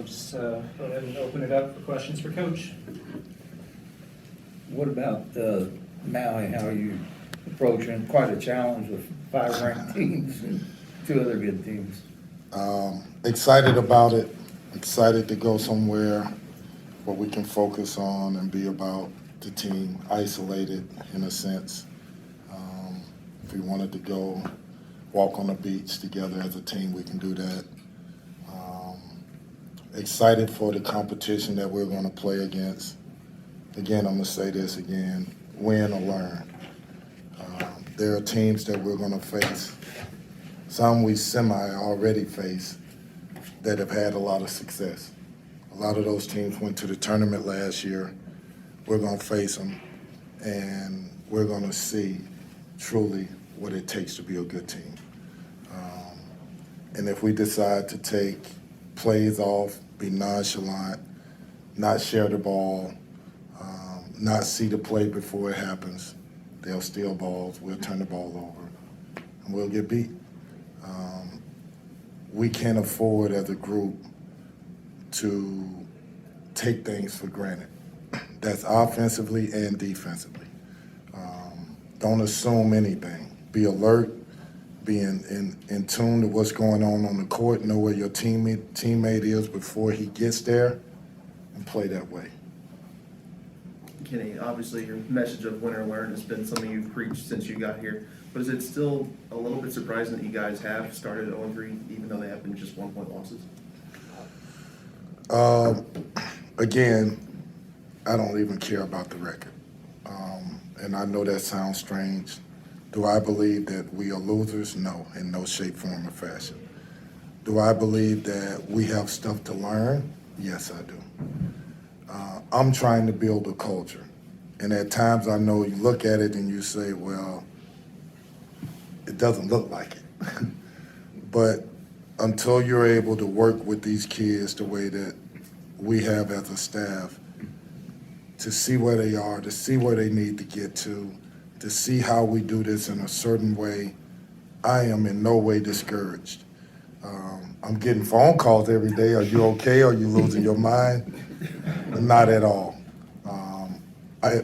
we'll just go ahead and open it up for questions for Coach. What about Maui? How are you approaching quite a challenge with 5 ranked teams and 2 other good teams? Excited about it. Excited to go somewhere where we can focus on and be about the team, isolated in a sense. If we wanted to go walk on the beach together as a team, we can do that. Excited for the competition that we're going to play against. Again, I'm going to say this again, win or learn. There are teams that we're going to face, some we already face, that have had a lot of success. A lot of those teams went to the tournament last year. We're going to face them, and we're going to see truly what it takes to be a good team. And if we decide to take plays off, be nonchalant, not share the ball, not see the play before it happens, they'll steal balls, we'll turn the ball over, and we'll get beat. We can't afford as a group to take things for granted. That's offensively and defensively. Don't assume anything. Be alert, be in tune to what's going on the court, know where your teammate is before he gets there, and play that way. Kenny, obviously your message of win or learn has been something you've preached since you got here, but is it still a little bit surprising that you guys have started 0-3, even though they have been just 1-point losses? Again, I don't even care about the record. And I know that sounds strange. Do I believe that we are losers? No, in no shape, form, or fashion. Do I believe that we have stuff to learn? Yes, I do. I'm trying to build a culture. And at times I know you look at it and you say, well, it doesn't look like it. But until you're able to work with these kids the way that we have as a staff, to see where they are, to see where they need to get to see how we do this in a certain way, I am in no way discouraged. I'm getting phone calls every day. Are you okay? Are you losing your mind? Not at all.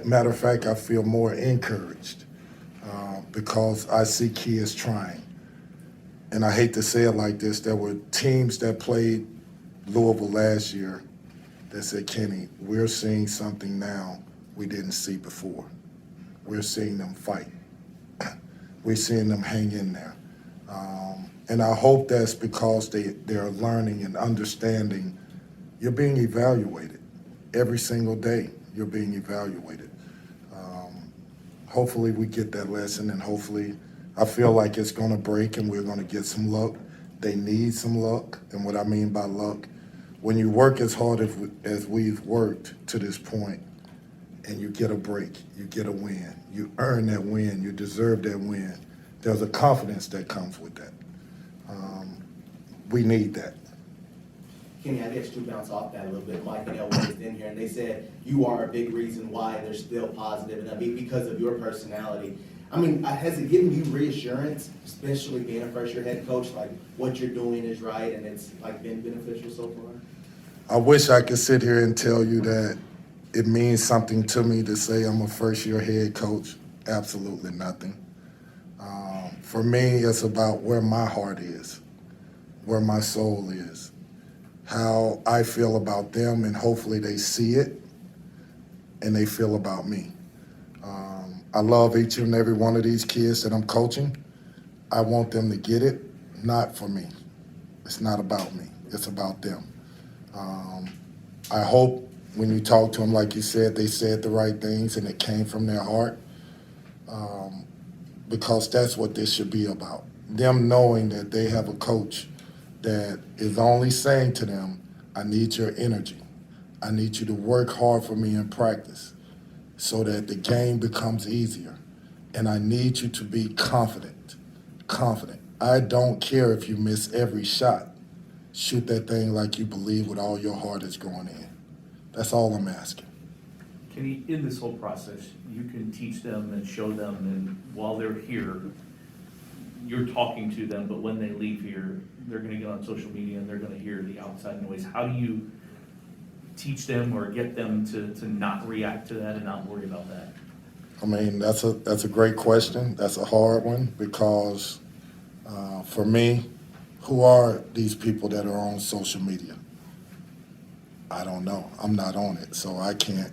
Matter of fact, I feel more encouraged because I see kids trying. And I hate to say it like this, there were teams that played Louisville last year that said, Kenny, we're seeing something now we didn't see before. We're seeing them fight. We're seeing them hang in there. And I hope that's because they're learning and understanding you're being evaluated. Every single day you're being evaluated. Hopefully we get that lesson, and hopefully I feel like it's going to break and we're going to get some luck. They need some luck, and what I mean by luck, when you work as hard as we've worked to this point and you get a break, you get a win, you earn that win, you deserve that win, there's a confidence that comes with that. We need that. Kenny, I guess to bounce off that a little bit, Mike and Elwood was in here, and they said you are a big reason why they're still positive, and I mean because of your personality. I mean, has it given you reassurance, especially being a first-year head coach, like what you're doing is right and it's like been beneficial so far? I wish I could sit here and tell you that it means something to me to say I'm a first-year head coach. Absolutely nothing. For me, it's about where my heart is, where my soul is, how I feel about them, and hopefully they see it and they feel about me. I love each and every one of these kids that I'm coaching. I want them to get it, not for me. It's not about me. It's about them. I hope when you talk to them, like you said, they said the right things and it came from their heart, because that's what this should be about. Them knowing that they have a coach that is only saying to them, I need your energy. I need you to work hard for me in practice so that the game becomes easier. And I need you to be confident. I don't care if you miss every shot. Shoot that thing like you believe with all your heart is going in. That's all I'm asking. Kenny, in this whole process, you can teach them and show them, and while they're here, you're talking to them, but when they leave here, they're gonna get on social media and they're gonna hear the outside noise. How do you teach them or get them to not react to that and not worry about that? I mean, that's a great question. That's a hard one because for me, who are these people that are on social media? I don't know. I'm not on it, so I can't.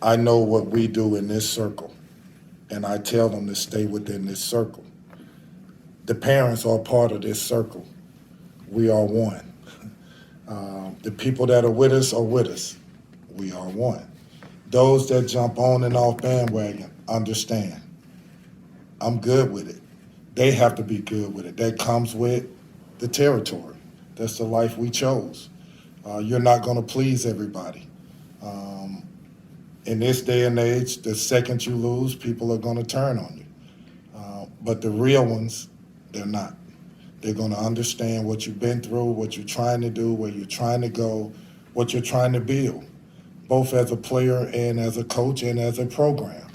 I know what we do in this circle, and I tell them to stay within this circle. The parents are part of this circle. We are one. The people that are with us are with us. We are one. Those that jump on and off bandwagon, understand. I'm good with it. They have to be good with it. That comes with the territory. That's the life we chose. You're not going to please everybody. In this day and age, the second you lose, people are going to turn on you. But the real ones, they're not. They're going to understand what you've been through, what you're trying to do, where you're trying to go, what you're trying to build, both as a player and as a coach and as a program.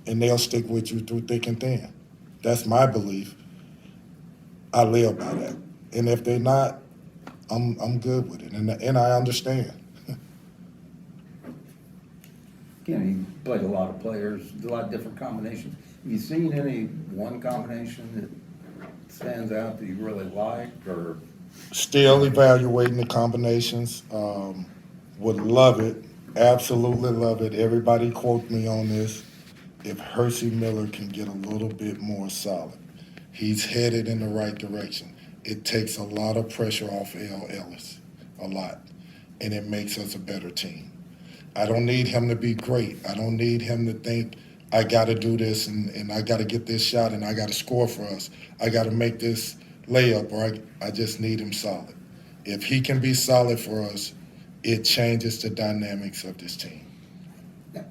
And they'll stick with you through thick and thin. That's my belief. I live by that. And if they're not, I'm good with it, and I understand. Kenny, you played a lot of players, a lot of different combinations. Have you seen any one combination that stands out that you really like, or? Still evaluating the combinations. Would love it, absolutely love it. Everybody quote me on this. If Hersey Miller can get a little bit more solid, he's headed in the right direction. It takes a lot of pressure off L. Ellis, a lot, and it makes us a better team. I don't need him to be great. I don't need him to think, I got to do this and I got to get this shot and I got to score for us. I got to make this layup, or I just need him solid. If he can be solid for us, it changes the dynamics of this team.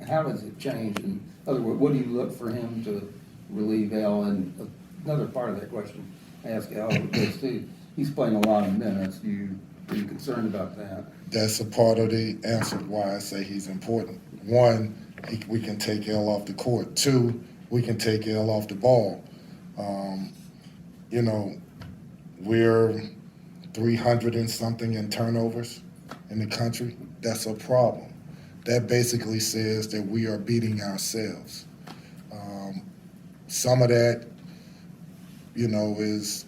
How does it change? In other words, what do you look for him to relieve Al? And another part of that question I ask Al because too, he's playing a lot of minutes. Are you concerned about that? That's a part of the answer why I say he's important. One, we can take L off the court. Two, we can take L off the ball. We're 300 and something in turnovers in the country. That's a problem. That basically says that we are beating ourselves. Some of that, is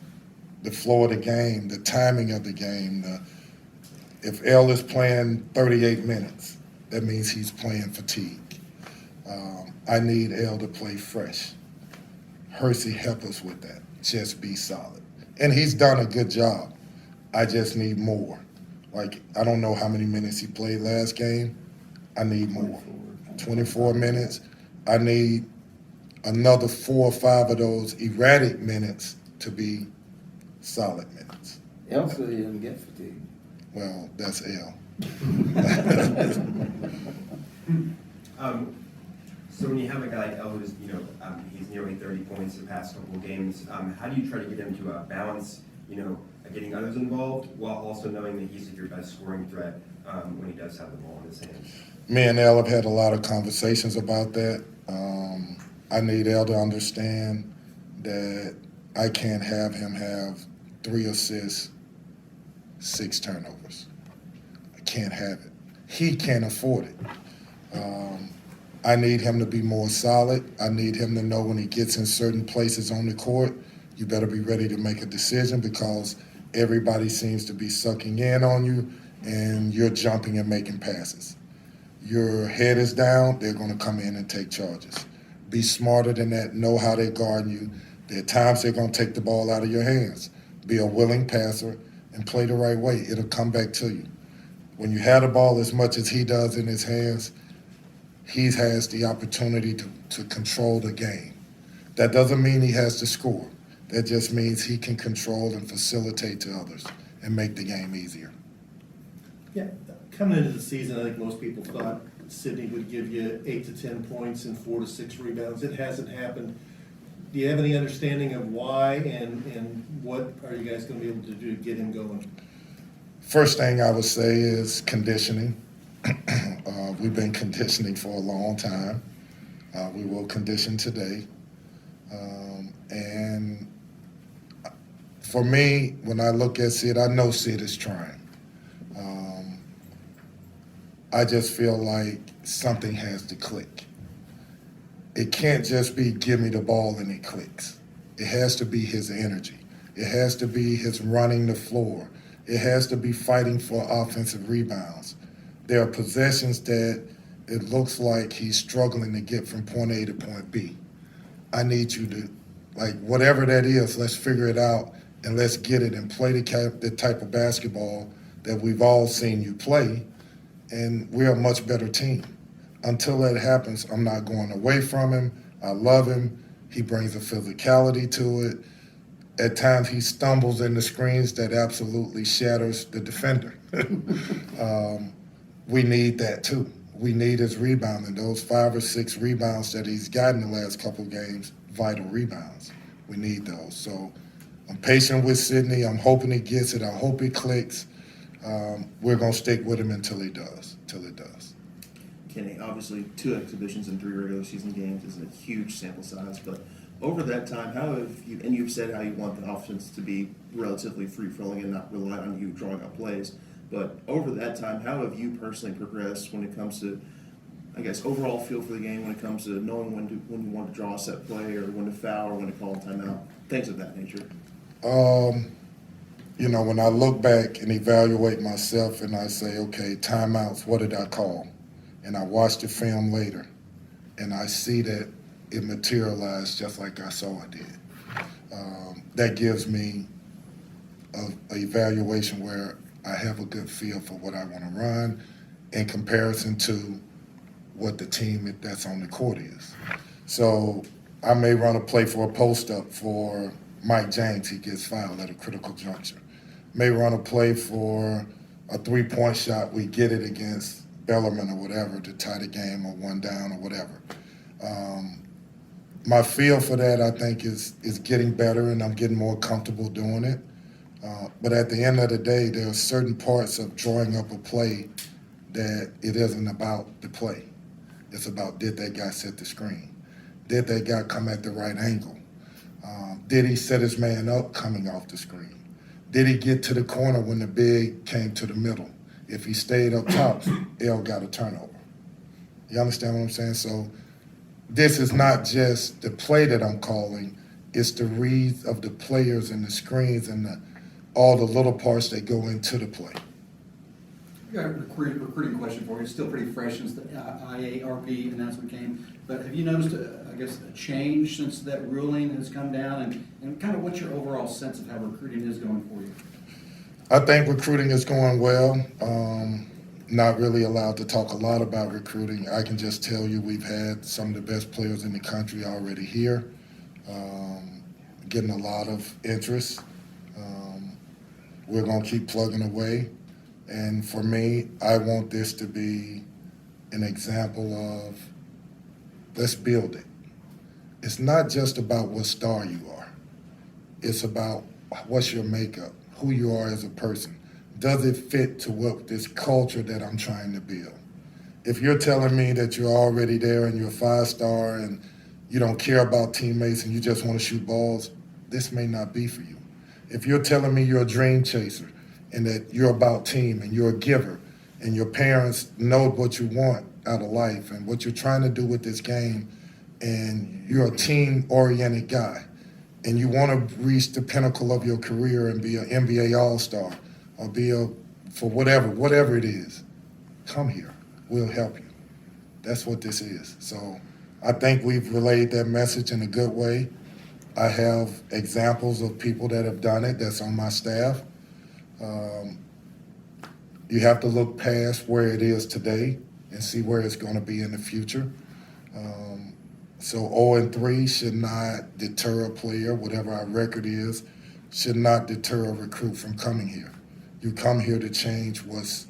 the flow of the game, the timing of the game. If L is playing 38 minutes, that means he's playing fatigue. I need L to play fresh. Hersey help us with that. Just be solid. And he's done a good job. I just need more. Like, I don't know how many minutes he played last game. I need more. 24 minutes. I need another 4 or 5 of those erratic minutes to be solid minutes. Al said he didn't get fatigued. Well, that's L. So when you have a guy like El who's, he's nearly 30 points the past couple of games, how do you try to get him to balance, getting others involved while also knowing that he's your best scoring threat when he does have the ball in his hands? Me and El have had a lot of conversations about that. I need El to understand that I can't have him have 3 assists, 6 turnovers. I can't have it. He can't afford it. I need him to be more solid. I need him to know when he gets in certain places on the court, you better be ready to make a decision because everybody seems to be sucking in on you and you're jumping and making passes. Your head is down, they're going to come in and take charges. Be smarter than that. Know how they're guarding you. There are times they're going to take the ball out of your hands. Be a willing passer and play the right way. It'll come back to you. When you have the ball as much as he does in his hands, he has the opportunity to control the game. That doesn't mean he has to score. That just means he can control and facilitate to others and make the game easier. Yeah, coming into the season, I think most people thought Sydney would give you 8 to 10 points and 4 to 6 rebounds. It hasn't happened. Do you have any understanding of why and what are you guys going to be able to do to get him going? First thing I would say is conditioning. We've been conditioning for a long time. We will condition today. And for me, when I look at Sid, I know Sid is trying. I just feel like something has to click. It can't just be give me the ball and it clicks. It has to be his energy. It has to be his running the floor. It has to be fighting for offensive rebounds. There are possessions that it looks like he's struggling to get from point A to point B. I need you to, like, whatever that is, let's figure it out and let's get it and play the type of basketball that we've all seen you play, and we're a much better team. Until that happens, I'm not going away from him. I love him. He brings a physicality to it. At times he stumbles in the screens that absolutely shatters the defender. We need that too. We need his rebounding. Those 5 or 6 rebounds that he's gotten the last couple of games, vital rebounds. We need those. So I'm patient with Sidney. I'm hoping he gets it. I hope it clicks. We're going to stick with him until he does, till it does. Kenny, obviously 2 exhibitions and 3 regular season games is a huge sample size, but over that time, how have you, and you've said how you want the offense to be relatively free-flowing and not rely on you drawing up plays, but over that time, how have you personally progressed when it comes to, I guess, overall feel for the game, when it comes to knowing when you want to draw a set play or when to foul or when to call a timeout, things of that nature? You know, when I look back and evaluate myself and I say, okay, timeouts, what did I call? And I watch the film later and I see that it materialized just like I saw it did. That gives me an evaluation where I have a good feel for what I want to run in comparison to what the team that's on the court is. So I may run a play for a post-up for Mike James, he gets fouled at a critical juncture. May run a play for a 3-point shot, we get it against Bellarmine or whatever to tie the game or 1 down or whatever. My feel for that, I think, is getting better, and I'm getting more comfortable doing it. But at the end of the day, there are certain parts of drawing up a play that it isn't about the play. It's about, did that guy set the screen? Did that guy come at the right angle? Did he set his man up coming off the screen? Did he get to the corner when the big came to the middle? If he stayed up top, L got a turnover. You understand what I'm saying? So this is not just the play that I'm calling, it's the reads of the players and the screens and all the little parts that go into the play. I got a recruiting question for you. It's still pretty fresh since the IARP announcement came, but have you noticed, I guess, a change since that ruling has come down, and kind of what's your overall sense of how recruiting is going for you? I think recruiting is going well. Not really allowed to talk a lot about recruiting. I can just tell you we've had some of the best players in the country already here, getting a lot of interest. We're going to keep plugging away. And for me, I want this to be an example of let's build it. It's not just about what star you are. It's about what's your makeup, who you are as a person. Does it fit to what this culture that I'm trying to build? If you're telling me that you're already there and you're a 5-star and you don't care about teammates and you just want to shoot balls, this may not be for you. If you're telling me you're a dream chaser and that you're about team and you're a giver and your parents know what you want out of life and what you're trying to do with this game and you're a team-oriented guy and you want to reach the pinnacle of your career and be an NBA All-Star or be for whatever it is, come here. We'll help you. That's what this is. So I think we've relayed that message in a good way. I have examples of people that have done it that's on my staff. You have to look past where it is today and see where it's going to be in the future. So 0-3 should not deter a player, whatever our record is, should not deter a recruit from coming here. You come here to change what's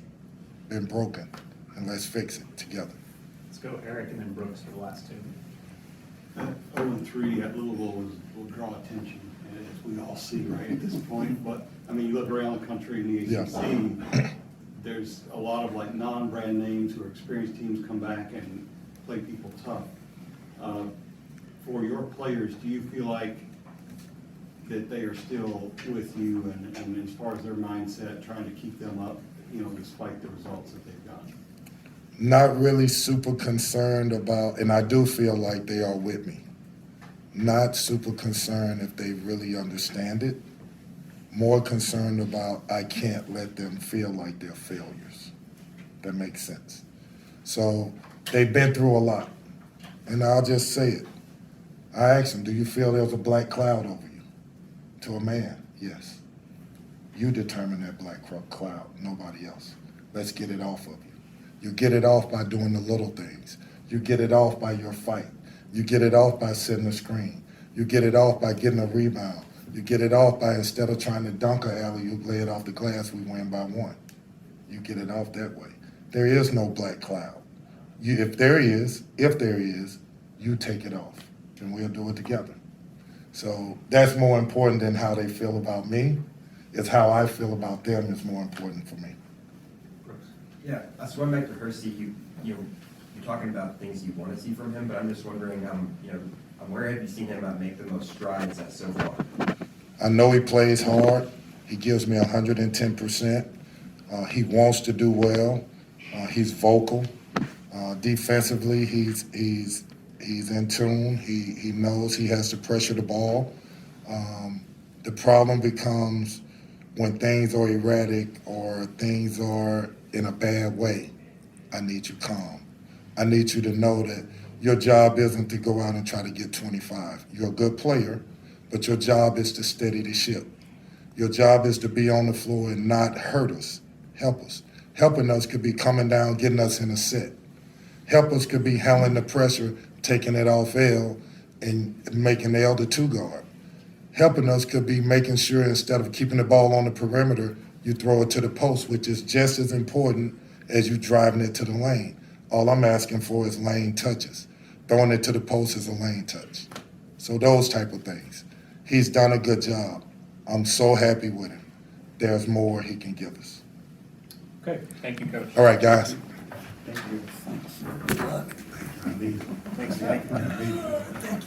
been broken, and let's fix it together. Let's go Eric and then Brooks for the last 2. 0-3 at Louisville will draw attention, as we all see right at this point. But, I mean, you look around the country in the ACC, there's a lot of like non-brand names who are experienced teams come back and play people tough. for your players, do you feel like that they are still with you and as far as their mindset, trying to keep them up, despite the results that they've gotten? Not really super concerned about, and I do feel like they are with me. Not super concerned if they really understand it. More concerned about I can't let them feel like they're failures. That makes sense. So they've been through a lot. And I'll just say it. I asked them, do you feel there's a black cloud over you? To a man, yes. You determine that black cloud, nobody else. Let's get it off of you. You get it off by doing the little things. You get it off by your fight. You get it off by setting a screen. You get it off by getting a rebound. You get it off by, instead of trying to dunk a alley-oop, lay it off the glass, we win by 1. You get it off that way. There is no black cloud. If there is, you take it off, and we'll do it together. So that's more important than how they feel about me. It's how I feel about them is more important for me. Yeah, so going back to Hersey, you're talking about things you want to see from him, but I'm just wondering, where have you seen him make the most strides so far? I know he plays hard. He gives me 110%. He wants to do well. He's vocal. Defensively, he's in tune. He knows he has to pressure the ball. The problem becomes when things are erratic or things are in a bad way. I need you calm. I need you to know that your job isn't to go out and try to get 25. You're a good player, but your job is to steady the ship. Your job is to be on the floor and not hurt us, help us. Helping us could be coming down, getting us in a set. Help us could be handling the pressure, taking it off L and making L the 2 guard. Helping us could be making sure instead of keeping the ball on the perimeter, you throw it to the post, which is just as important as you driving it to the lane. All I'm asking for is lane touches. Throwing it to the post is a lane touch. So those type of things. He's done a good job. I'm so happy with him. There's more he can give us. Okay, thank you, Coach. All right, guys. Thanks, Mike.